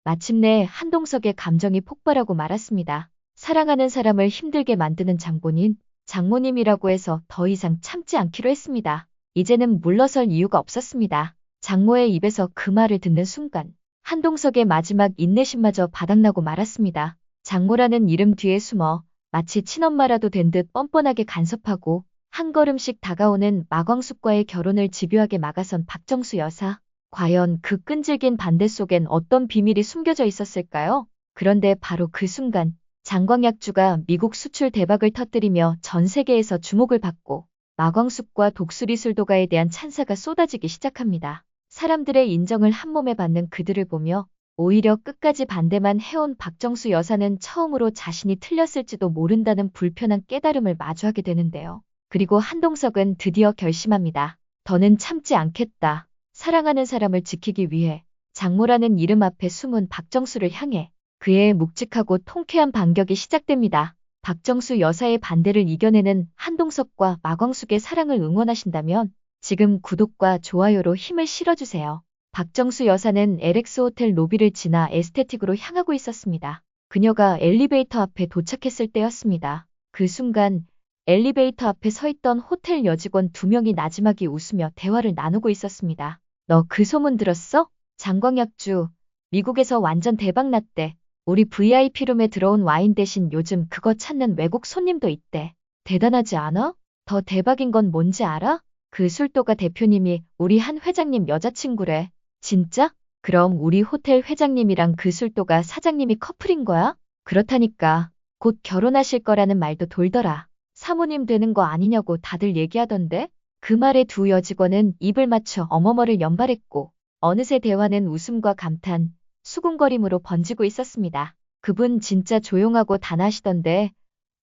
마침내 한동석의 감정이 폭발하고 말았습니다. 사랑하는 사람을 힘들게 만드는 장본인, 장모님이라고 해서 더 이상 참지 않기로 했습니다. 이제는 물러설 이유가 없었습니다. 장모의 입에서 그 말을 듣는 순간 한동석의 마지막 인내심마저 바닥나고 말았습니다. 장모라는 이름 뒤에 숨어 마치 친엄마라도 된 듯 뻔뻔하게 간섭하고 한 걸음씩 다가오는 마광숙과의 결혼을 집요하게 막아선 박정수 여사. 과연 그 끈질긴 반대 속엔 어떤 비밀이 숨겨져 있었을까요? 그런데 바로 그 순간 장광약주가 미국 수출 대박을 터뜨리며 전 세계에서 주목을 받고 마광숙과 독수리 술도가에 대한 찬사가 쏟아지기 시작합니다. 사람들의 인정을 한몸에 받는 그들을 보며 오히려 끝까지 반대만 해온 박정수 여사는 처음으로 자신이 틀렸을지도 모른다는 불편한 깨달음을 마주하게 되는데요. 그리고 한동석은 드디어 결심합니다. 더는 참지 않겠다. 사랑하는 사람을 지키기 위해 장모라는 이름 앞에 숨은 박정수를 향해 그의 묵직하고 통쾌한 반격이 시작됩니다. 박정수 여사의 반대를 이겨내는 한동석과 마광숙의 사랑을 응원하신다면 지금 구독과 좋아요로 힘을 실어주세요. 박정수 여사는 LX 호텔 로비를 지나 에스테틱으로 향하고 있었습니다. 그녀가 엘리베이터 앞에 도착했을 때였습니다. 그 순간 엘리베이터 앞에 서 있던 호텔 여직원 2명이 나지막이 웃으며 대화를 나누고 있었습니다. 너 그 소문 들었어? 장광약주, 미국에서 완전 대박 났대. 우리 VIP룸에 들어온 와인 대신 요즘 그거 찾는 외국 손님도 있대. 대단하지 않아? 더 대박인 건 뭔지 알아? 그 술도가 대표님이 우리 한 회장님 여자친구래. 진짜? 그럼 우리 호텔 회장님이랑 그 술도가 사장님이 커플인 거야? 그렇다니까. 곧 결혼하실 거라는 말도 돌더라. 사모님 되는 거 아니냐고 다들 얘기하던데? 그 말에 두 여직원은 입을 맞춰 어머머를 연발했고 어느새 대화는 웃음과 감탄, 수군거림으로 번지고 있었습니다. 그분 진짜 조용하고 단아하시던데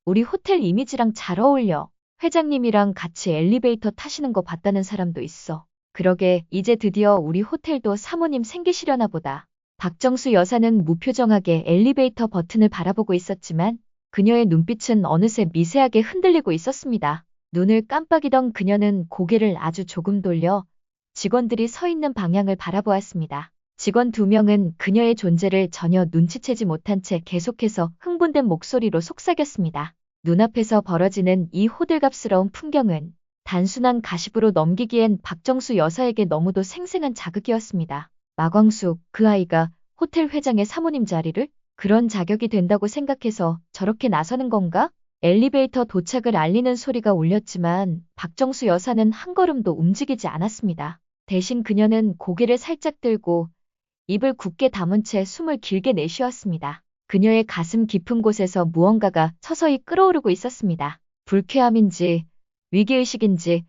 우리 호텔 이미지랑 잘 어울려. 회장님이랑 같이 엘리베이터 타시는 거 봤다는 사람도 있어. 그러게 이제 드디어 우리 호텔도 사모님 생기시려나 보다. 박정수 여사는 무표정하게 엘리베이터 버튼을 바라보고 있었지만 그녀의 눈빛은 어느새 미세하게 흔들리고 있었습니다. 눈을 깜빡이던 그녀는 고개를 아주 조금 돌려 직원들이 서 있는 방향을 바라보았습니다. 직원 2명은 그녀의 존재를 전혀 눈치채지 못한 채 계속해서 흥분된 목소리로 속삭였습니다. 눈앞에서 벌어지는 이 호들갑스러운 풍경은 단순한 가십으로 넘기기엔 박정수 여사에게 너무도 생생한 자극이었습니다. 마광숙, 그 아이가 호텔 회장의 사모님 자리를? 그런 자격이 된다고 생각해서 저렇게 나서는 건가? 엘리베이터 도착을 알리는 소리가 울렸지만 박정수 여사는 한 걸음도 움직이지 않았습니다. 대신 그녀는 고개를 살짝 들고 입을 굳게 다문 채 숨을 길게 내쉬었습니다. 그녀의 가슴 깊은 곳에서 무언가가 서서히 끓어오르고 있었습니다. 불쾌함인지, 위기의식인지,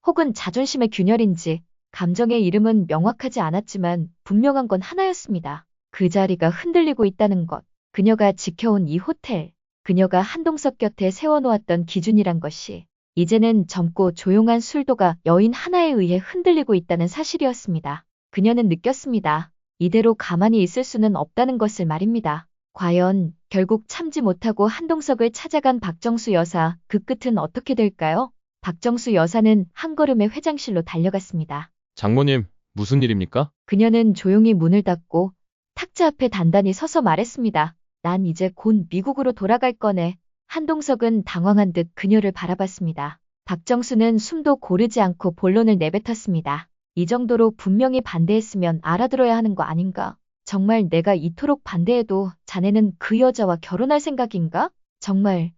혹은 자존심의 균열인지, 감정의 이름은 명확하지 않았지만 분명한 건 하나였습니다. 그 자리가 흔들리고 있다는 것, 그녀가 지켜온 이 호텔, 그녀가 한동석 곁에 세워놓았던 기준이란 것이 이제는 젊고 조용한 술도가 여인 하나에 의해 흔들리고 있다는 사실이었습니다. 그녀는 느꼈습니다. 이대로 가만히 있을 수는 없다는 것을 말입니다. 과연 결국 참지 못하고 한동석을 찾아간 박정수 여사, 그 끝은 어떻게 될까요? 박정수 여사는 한 걸음에 회장실로 달려갔습니다. 장모님, 무슨 일입니까? 그녀는 조용히 문을 닫고 탁자 앞에 단단히 서서 말했습니다. 난 이제 곧 미국으로 돌아갈 거네. 한동석은 당황한 듯 그녀를 바라봤습니다. 박정수는 숨도 고르지 않고 본론을 내뱉었습니다. 이 정도로 분명히 반대했으면 알아들어야 하는 거 아닌가? 정말 내가 이토록 반대해도 자네는 그 여자와 결혼할 생각인가? 정말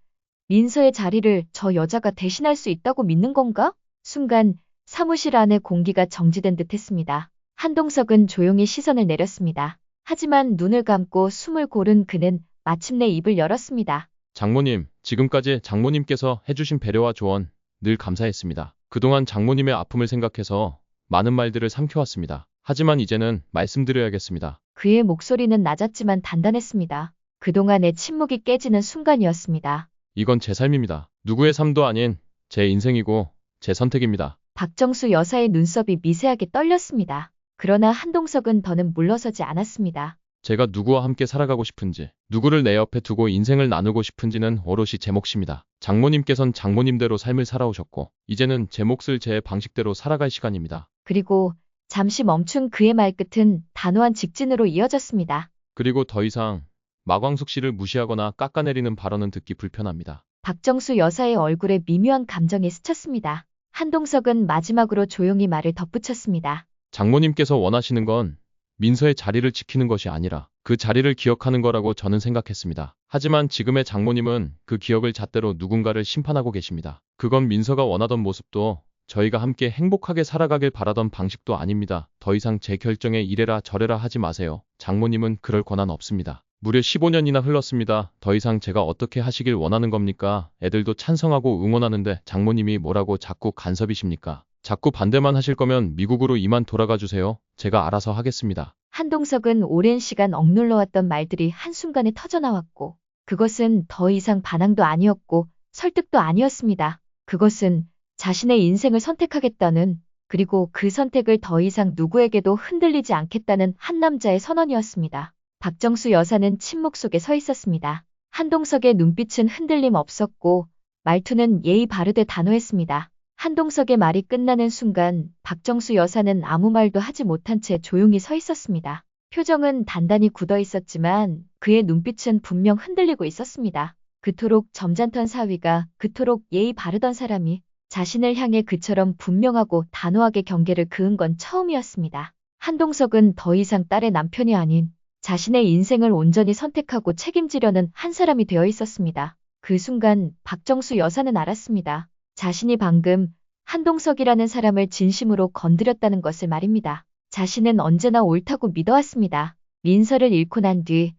민서의 자리를 저 여자가 대신할 수 있다고 믿는 건가? 순간 사무실 안의 공기가 정지된 듯 했습니다. 한동석은 조용히 시선을 내렸습니다. 하지만 눈을 감고 숨을 고른 그는 마침내 입을 열었습니다. 장모님, 지금까지 장모님께서 해주신 배려와 조언 늘 감사했습니다. 그동안 장모님의 아픔을 생각해서 많은 말들을 삼켜왔습니다. 하지만 이제는 말씀드려야겠습니다. 그의 목소리는 낮았지만 단단했습니다. 그동안의 침묵이 깨지는 순간이었습니다. 이건 제 삶입니다. 누구의 삶도 아닌 제 인생이고 제 선택입니다. 박정수 여사의 눈썹이 미세하게 떨렸습니다. 그러나 한동석은 더는 물러서지 않았습니다. 제가 누구와 함께 살아가고 싶은지, 누구를 내 옆에 두고 인생을 나누고 싶은지는 오롯이 제 몫입니다. 장모님께선 장모님대로 삶을 살아오셨고, 이제는 제 몫을 제 방식대로 살아갈 시간입니다. 그리고 잠시 멈춘 그의 말끝은 단호한 직진으로 이어졌습니다. 그리고 더 이상 마광숙 씨를 무시하거나 깎아내리는 발언은 듣기 불편합니다. 박정수 여사의 얼굴에 미묘한 감정이 스쳤습니다. 한동석은 마지막으로 조용히 말을 덧붙였습니다. 장모님께서 원하시는 건 민서의 자리를 지키는 것이 아니라 그 자리를 기억하는 거라고 저는 생각했습니다. 하지만 지금의 장모님은 그 기억을 잣대로 누군가를 심판하고 계십니다. 그건 민서가 원하던 모습도 저희가 함께 행복하게 살아가길 바라던 방식도 아닙니다. 더 이상 제 결정에 이래라 저래라 하지 마세요. 장모님은 그럴 권한 없습니다. 무려 15년이나 흘렀습니다. 더 이상 제가 어떻게 하시길 원하는 겁니까? 애들도 찬성하고 응원하는데 장모님이 뭐라고 자꾸 간섭이십니까? 자꾸 반대만 하실 거면 미국으로 이만 돌아가 주세요. 제가 알아서 하겠습니다. 한동석은 오랜 시간 억눌러왔던 말들이 한순간에 터져나왔고 그것은 더 이상 반항도 아니었고 설득도 아니었습니다. 그것은 자신의 인생을 선택하겠다는 그리고 그 선택을 더 이상 누구에게도 흔들리지 않겠다는 한 남자의 선언이었습니다. 박정수 여사는 침묵 속에 서 있었습니다. 한동석의 눈빛은 흔들림 없었고 말투는 예의 바르되 단호했습니다. 한동석의 말이 끝나는 순간 박정수 여사는 아무 말도 하지 못한 채 조용히 서 있었습니다. 표정은 단단히 굳어 있었지만 그의 눈빛은 분명 흔들리고 있었습니다. 그토록 점잖던 사위가 그토록 예의 바르던 사람이 자신을 향해 그처럼 분명하고 단호하게 경계를 그은 건 처음이었습니다. 한동석은 더 이상 딸의 남편이 아닌 자신의 인생을 온전히 선택하고 책임지려는 한 사람이 되어 있었습니다. 그 순간 박정수 여사는 알았습니다. 자신이 방금 한동석이라는 사람을 진심으로 건드렸다는 것을 말입니다. 자신은 언제나 옳다고 믿어왔습니다. 민서를 잃고 난 뒤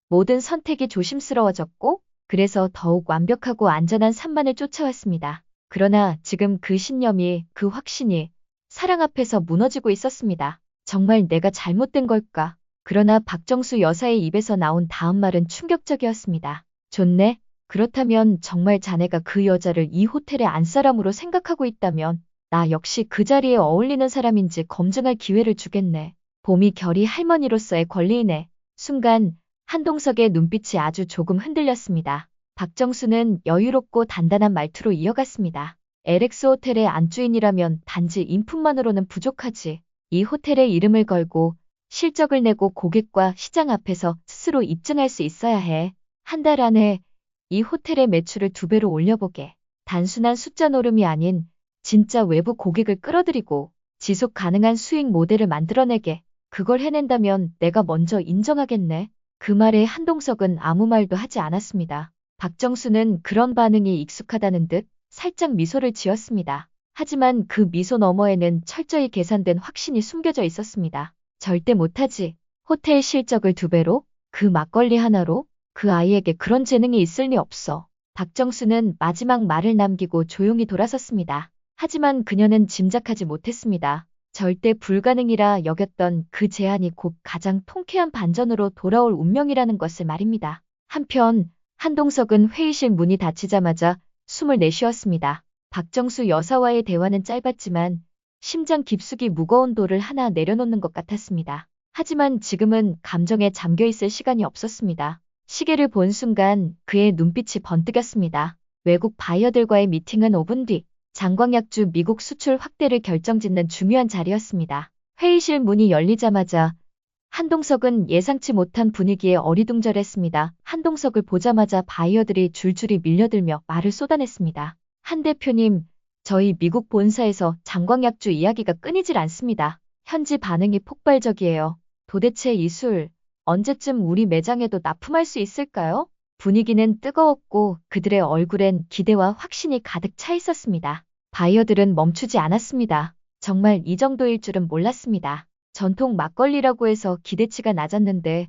모든 선택이 조심스러워졌고 그래서 더욱 완벽하고 안전한 산만을 쫓아왔습니다. 그러나 지금 그 신념이, 그 확신이 사랑 앞에서 무너지고 있었습니다. 정말 내가 잘못된 걸까? 그러나 박정수 여사의 입에서 나온 다음 말은 충격적이었습니다. 좋네. 그렇다면 정말 자네가 그 여자를 이 호텔의 안사람으로 생각하고 있다면 나 역시 그 자리에 어울리는 사람인지 검증할 기회를 주겠네. 봄이 결이 할머니로서의 권리이네. 순간 한동석의 눈빛이 아주 조금 흔들렸습니다. 박정수는 여유롭고 단단한 말투로 이어갔습니다. LX 호텔의 안주인이라면 단지 인품만으로는 부족하지. 이 호텔의 이름을 걸고 실적을 내고 고객과 시장 앞에서 스스로 입증할 수 있어야 해. 한 달 안에 이 호텔의 매출을 2배로 올려보게. 단순한 숫자 노름이 아닌 진짜 외부 고객을 끌어들이고 지속 가능한 수익 모델을 만들어내게. 그걸 해낸다면 내가 먼저 인정하겠네. 그 말에 한동석은 아무 말도 하지 않았습니다. 박정수는 그런 반응이 익숙하다는 듯 살짝 미소를 지었습니다. 하지만 그 미소 너머에는 철저히 계산된 확신이 숨겨져 있었습니다. 절대 못하지. 호텔 실적을 2배로? 그 막걸리 하나로? 그 아이에게 그런 재능이 있을 리 없어. 박정수는 마지막 말을 남기고 조용히 돌아섰습니다. 하지만 그녀는 짐작하지 못했습니다. 절대 불가능이라 여겼던 그 제안이 곧 가장 통쾌한 반전으로 돌아올 운명이라는 것을 말입니다. 한편 한동석은 회의실 문이 닫히자마자 숨을 내쉬었습니다. 박정수 여사와의 대화는 짧았지만 심장 깊숙이 무거운 돌을 하나 내려놓는 것 같았습니다. 하지만 지금은 감정에 잠겨있을 시간이 없었습니다. 시계를 본 순간 그의 눈빛이 번뜩였습니다. 외국 바이어들과의 미팅은 5분 뒤 장광약주 미국 수출 확대를 결정짓는 중요한 자리였습니다. 회의실 문이 열리자마자 한동석은 예상치 못한 분위기에 어리둥절했습니다. 한동석을 보자마자 바이어들이 줄줄이 밀려들며 말을 쏟아냈습니다. 한 대표님, 저희 미국 본사에서 장광약주 이야기가 끊이질 않습니다. 현지 반응이 폭발적이에요. 도대체 이 술 언제쯤 우리 매장에도 납품할 수 있을까요? 분위기는 뜨거웠고 그들의 얼굴엔 기대와 확신이 가득 차 있었습니다. 바이어들은 멈추지 않았습니다. 정말 이 정도일 줄은 몰랐습니다. 전통 막걸리라고 해서 기대치가 낮았는데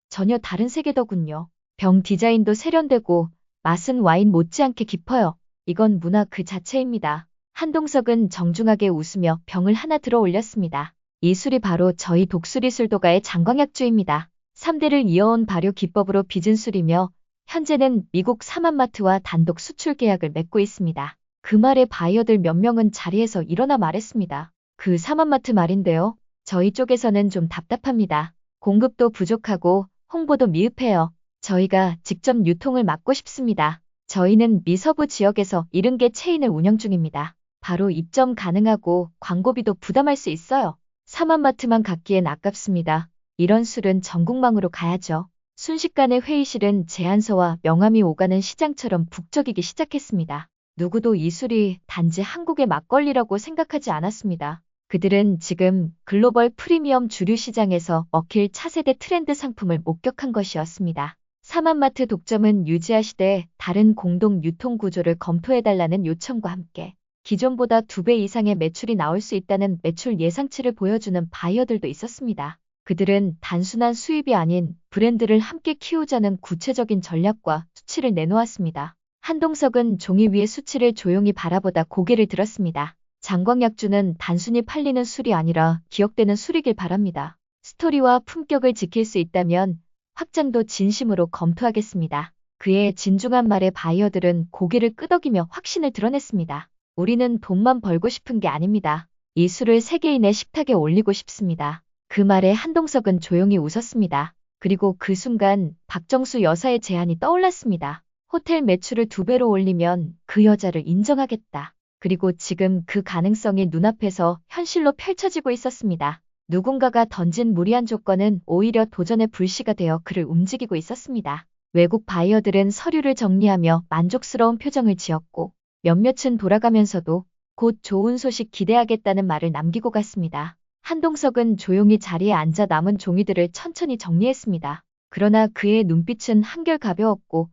전혀 다른 세계더군요. 병 디자인도 세련되고 맛은 와인 못지않게 깊어요. 이건 문화 그 자체입니다. 한동석은 정중하게 웃으며 병을 하나 들어 올렸습니다. 이 술이 바로 저희 독수리 술도가의 장광약주입니다. 3대를 이어온 발효 기법으로 빚은 술이며 현재는 미국 사만마트와 단독 수출 계약을 맺고 있습니다. 그 말에 바이어들 몇 명은 자리에서 일어나 말했습니다. 그 사만마트 말인데요. 저희 쪽에서는 좀 답답합니다. 공급도 부족하고 홍보도 미흡해요. 저희가 직접 유통을 맡고 싶습니다. 저희는 미 서부 지역에서 70개 체인을 운영 중입니다. 바로 입점 가능하고 광고비도 부담할 수 있어요. 사만마트만 갖기엔 아깝습니다. 이런 술은 전국망으로 가야죠. 순식간에 회의실은 제안서와 명함이 오가는 시장처럼 북적이기 시작했습니다. 누구도 이 술이 단지 한국의 막걸리라고 생각하지 않았습니다. 그들은 지금 글로벌 프리미엄 주류 시장에서 먹힐 차세대 트렌드 상품을 목격한 것이었습니다. 사만마트 독점은 유지하시되 다른 공동 유통 구조를 검토해달라는 요청과 함께 기존보다 2배 이상의 매출이 나올 수 있다는 매출 예상치를 보여주는 바이어들도 있었습니다. 그들은 단순한 수입이 아닌 브랜드를 함께 키우자는 구체적인 전략과 수치를 내놓았습니다. 한동석은 종이 위에 수치를 조용히 바라보다 고개를 들었습니다. 장광약주는 단순히 팔리는 술이 아니라 기억되는 술이길 바랍니다. 스토리와 품격을 지킬 수 있다면 확장도 진심으로 검토하겠습니다. 그의 진중한 말에 바이어들은 고개를 끄덕이며 확신을 드러냈습니다. 우리는 돈만 벌고 싶은 게 아닙니다. 이 술을 세계인의 식탁에 올리고 싶습니다. 그 말에 한동석은 조용히 웃었습니다. 그리고 그 순간 박정수 여사의 제안이 떠올랐습니다. 호텔 매출을 2배로 올리면 그 여자를 인정하겠다. 그리고 지금 그 가능성이 눈앞에서 현실로 펼쳐지고 있었습니다. 누군가가 던진 무리한 조건은 오히려 도전의 불씨가 되어 그를 움직이고 있었습니다. 외국 바이어들은 서류를 정리하며 만족스러운 표정을 지었고 몇몇은 돌아가면서도 곧 좋은 소식 기대하겠다는 말을 남기고 갔습니다. 한동석은 조용히 자리에 앉아 남은 종이들을 천천히 정리했습니다. 그러나 그의 눈빛은 한결 가벼웠고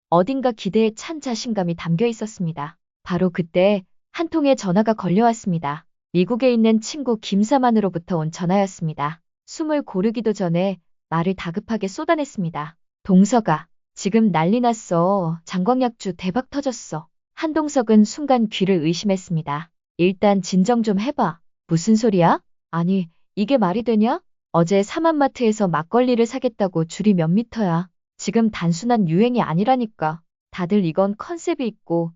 어딘가 기대에 찬 자신감이 담겨 있었습니다. 바로 그때 한 통의 전화가 걸려왔습니다. 미국에 있는 친구 김사만으로부터 온 전화였습니다. 숨을 고르기도 전에 말을 다급하게 쏟아냈습니다. 동석아, 지금 난리 났어. 장광약주 대박 터졌어. 한동석은 순간 귀를 의심했습니다. 일단 진정 좀 해봐. 무슨 소리야? 아니, 이게 말이 되냐? 어제 사만마트에서 막걸리를 사겠다고 줄이 몇 미터야. 지금 단순한 유행이 아니라니까. 다들 이건 컨셉이 있고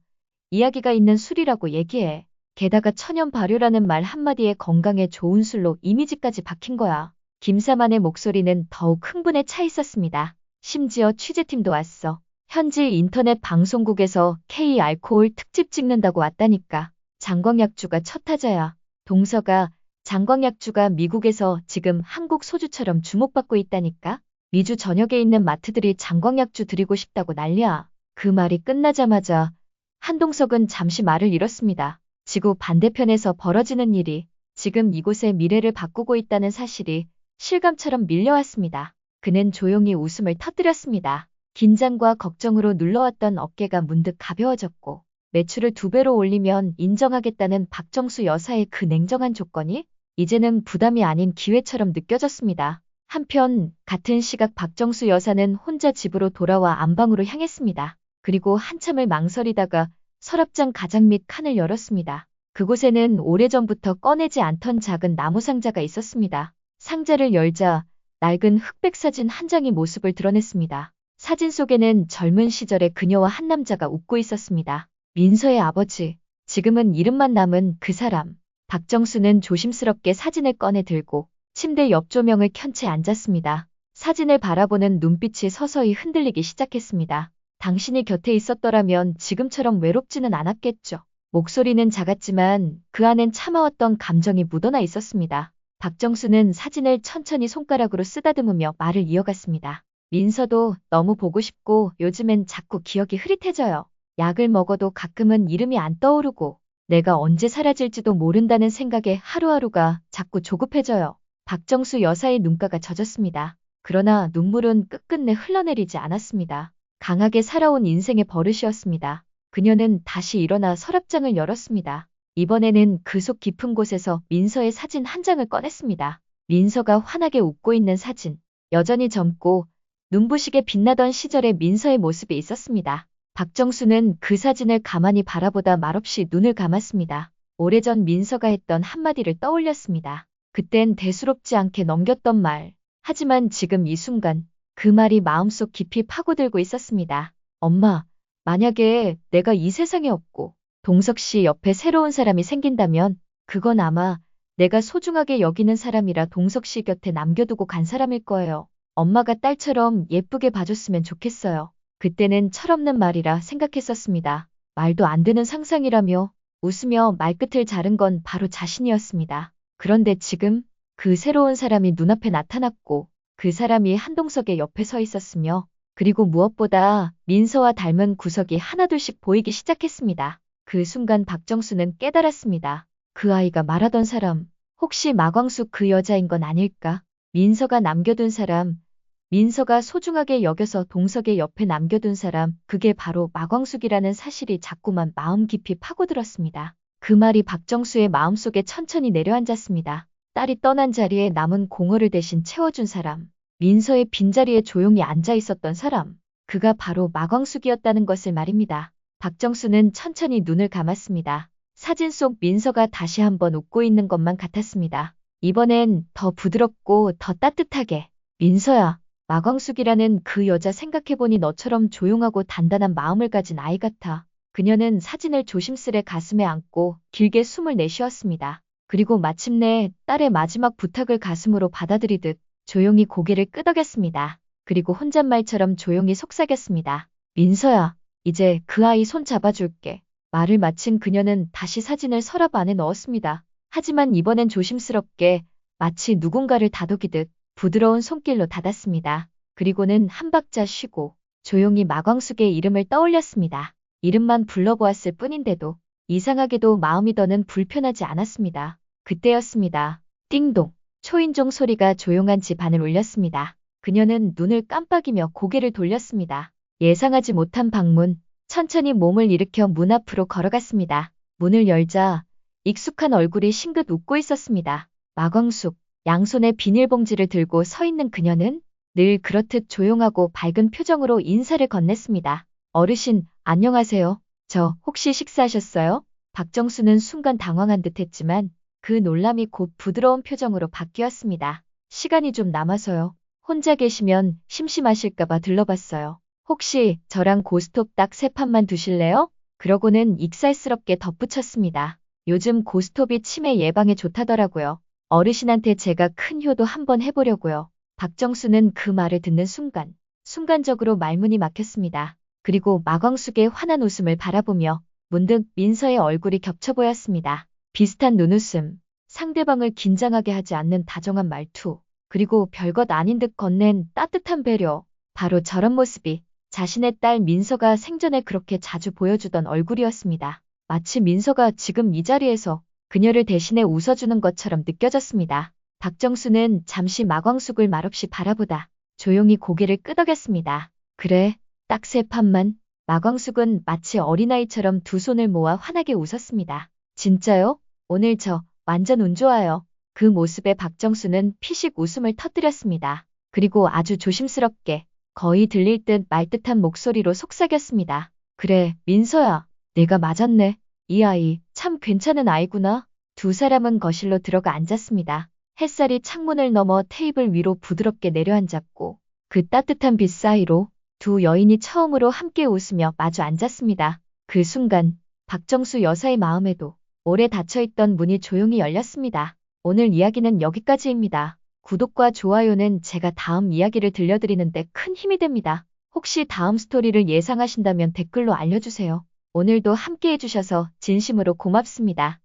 이야기가 있는 술이라고 얘기해. 게다가 천연 발효라는 말 한마디에 건강에 좋은 술로 이미지까지 박힌 거야. 김사만의 목소리는 더욱 흥분에 차 있었습니다. 심지어 취재팀도 왔어. 현지 인터넷 방송국에서 K 알코올 특집 찍는다고 왔다니까. 장광약주가 첫 타자야. 동서가, 장광약주가 미국에서 지금 한국 소주처럼 주목받고 있다니까. 미주 전역에 있는 마트들이 장광약주 드리고 싶다고 난리야. 그 말이 끝나자마자 한동석은 잠시 말을 잃었습니다. 지구 반대편에서 벌어지는 일이 지금 이곳의 미래를 바꾸고 있다는 사실이 실감처럼 밀려왔습니다. 그는 조용히 웃음을 터뜨렸습니다. 긴장과 걱정으로 눌러왔던 어깨가 문득 가벼워졌고 매출을 2배로 올리면 인정하겠다는 박정수 여사의 그 냉정한 조건이 이제는 부담이 아닌 기회처럼 느껴졌습니다. 한편 같은 시각 박정수 여사는 혼자 집으로 돌아와 안방으로 향했습니다. 그리고 한참을 망설이다가 서랍장 가장 밑 칸을 열었습니다. 그곳에는 오래전부터 꺼내지 않던 작은 나무 상자가 있었습니다. 상자를 열자 낡은 흑백 사진 한 장이 모습을 드러냈습니다. 사진 속에는 젊은 시절의 그녀와 한 남자가 웃고 있었습니다. 민서의 아버지, 지금은 이름만 남은 그 사람. 박정수는 조심스럽게 사진을 꺼내 들고 침대 옆 조명을 켠 채 앉았습니다. 사진을 바라보는 눈빛이 서서히 흔들리기 시작했습니다. 당신이 곁에 있었더라면 지금처럼 외롭지는 않았겠죠. 목소리는 작았지만 그 안엔 참아왔던 감정이 묻어나 있었습니다. 박정수는 사진을 천천히 손가락으로 쓰다듬으며 말을 이어갔습니다. 민서도 너무 보고 싶고 요즘엔 자꾸 기억이 흐릿해져요. 약을 먹어도 가끔은 이름이 안 떠오르고 내가 언제 사라질지도 모른다는 생각에 하루하루가 자꾸 조급해져요. 박정수 여사의 눈가가 젖었습니다. 그러나 눈물은 끝끝내 흘러내리지 않았습니다. 강하게 살아온 인생의 버릇이었습니다. 그녀는 다시 일어나 서랍장을 열었습니다. 이번에는 그 속 깊은 곳에서 민서의 사진 한 장을 꺼냈습니다. 민서가 환하게 웃고 있는 사진. 여전히 젊고 눈부시게 빛나던 시절의 민서의 모습이 있었습니다. 박정수는 그 사진을 가만히 바라보다 말없이 눈을 감았습니다. 오래전 민서가 했던 한마디를 떠올렸습니다. 그땐 대수롭지 않게 넘겼던 말. 하지만 지금 이 순간 그 말이 마음속 깊이 파고들고 있었습니다. 엄마, 만약에 내가 이 세상에 없고 동석 씨 옆에 새로운 사람이 생긴다면 그건 아마 내가 소중하게 여기는 사람이라 동석 씨 곁에 남겨두고 간 사람일 거예요. 엄마가 딸처럼 예쁘게 봐줬으면 좋겠어요. 그때는 철없는 말이라 생각했었습니다. 말도 안 되는 상상이라며 웃으며 말끝을 자른 건 바로 자신이었습니다. 그런데 지금 그 새로운 사람이 눈앞에 나타났고 그 사람이 한동석의 옆에 서 있었으며 그리고 무엇보다 민서와 닮은 구석이 하나둘씩 보이기 시작했습니다. 그 순간 박정수는 깨달았습니다. 그 아이가 말하던 사람, 혹시 마광숙 그 여자인 건 아닐까? 민서가 남겨둔 사람, 민서가 소중하게 여겨서 동석의 옆에 남겨둔 사람, 그게 바로 마광숙이라는 사실이 자꾸만 마음 깊이 파고들었습니다. 그 말이 박정수의 마음속에 천천히 내려앉았습니다. 딸이 떠난 자리에 남은 공허를 대신 채워준 사람, 민서의 빈자리에 조용히 앉아 있었던 사람, 그가 바로 마광숙이었다는 것을 말입니다. 박정수는 천천히 눈을 감았습니다. 사진 속 민서가 다시 한번 웃고 있는 것만 같았습니다. 이번엔 더 부드럽고 더 따뜻하게. 민서야, 마광숙이라는 그 여자 생각해보니 너처럼 조용하고 단단한 마음을 가진 아이 같아. 그녀는 사진을 조심스레 가슴에 안고 길게 숨을 내쉬었습니다. 그리고 마침내 딸의 마지막 부탁을 가슴으로 받아들이듯 조용히 고개를 끄덕였습니다. 그리고 혼잣말처럼 조용히 속삭였습니다. 민서야, 이제 그 아이 손 잡아줄게. 말을 마친 그녀는 다시 사진을 서랍 안에 넣었습니다. 하지만 이번엔 조심스럽게 마치 누군가를 다독이듯 부드러운 손길로 닫았습니다. 그리고는 한 박자 쉬고 조용히 마광숙의 이름을 떠올렸습니다. 이름만 불러보았을 뿐인데도 이상하게도 마음이 더는 불편하지 않았습니다. 그때였습니다. 띵동. 초인종 소리가 조용한 집 안을 울렸습니다. 그녀는 눈을 깜빡이며 고개를 돌렸습니다. 예상하지 못한 방문. 천천히 몸을 일으켜 문 앞으로 걸어갔습니다. 문을 열자 익숙한 얼굴이 싱긋 웃고 있었습니다. 마광숙. 양손에 비닐봉지를 들고 서 있는 그녀는 늘 그렇듯 조용하고 밝은 표정으로 인사를 건넸습니다. 어르신, 안녕하세요. 저 혹시 식사하셨어요? 박정수는 순간 당황한 듯 했지만 그 놀람이 곧 부드러운 표정으로 바뀌었습니다. 시간이 좀 남아서요. 혼자 계시면 심심하실까봐 들러봤어요. 혹시 저랑 고스톱 딱 3판만 두실래요? 그러고는 익살스럽게 덧붙였습니다. 요즘 고스톱이 치매 예방에 좋다더라고요. 어르신한테 제가 큰 효도 한번 해보려고요. 박정수는 그 말을 듣는 순간적으로 말문이 막혔습니다. 그리고 마광숙의 환한 웃음을 바라보며 문득 민서의 얼굴이 겹쳐 보였습니다. 비슷한 눈웃음, 상대방을 긴장하게 하지 않는 다정한 말투, 그리고 별것 아닌 듯 건넨 따뜻한 배려. 바로 저런 모습이 자신의 딸 민서가 생전에 그렇게 자주 보여주던 얼굴이었습니다. 마치 민서가 지금 이 자리에서 그녀를 대신해 웃어주는 것처럼 느껴졌습니다. 박정수는 잠시 마광숙을 말없이 바라보다 조용히 고개를 끄덕였습니다. 그래, 딱 3판만. 마광숙은 마치 어린아이처럼 두 손을 모아 환하게 웃었습니다. 진짜요? 오늘 저 완전 운 좋아요. 그 모습에 박정수는 피식 웃음을 터뜨렸습니다. 그리고 아주 조심스럽게 거의 들릴 듯 말 듯한 목소리로 속삭였습니다. 그래, 민서야. 내가 맞았네. 이 아이 참 괜찮은 아이구나. 두 사람은 거실로 들어가 앉았습니다. 햇살이 창문을 넘어 테이블 위로 부드럽게 내려앉았고 그 따뜻한 빛 사이로 두 여인이 처음으로 함께 웃으며 마주 앉았습니다. 그 순간 박정수 여사의 마음에도 오래 닫혀있던 문이 조용히 열렸습니다. 오늘 이야기는 여기까지입니다. 구독과 좋아요는 제가 다음 이야기를 들려드리는데 큰 힘이 됩니다. 혹시 다음 스토리를 예상하신다면 댓글로 알려주세요. 오늘도 함께 해주셔서 진심으로 고맙습니다.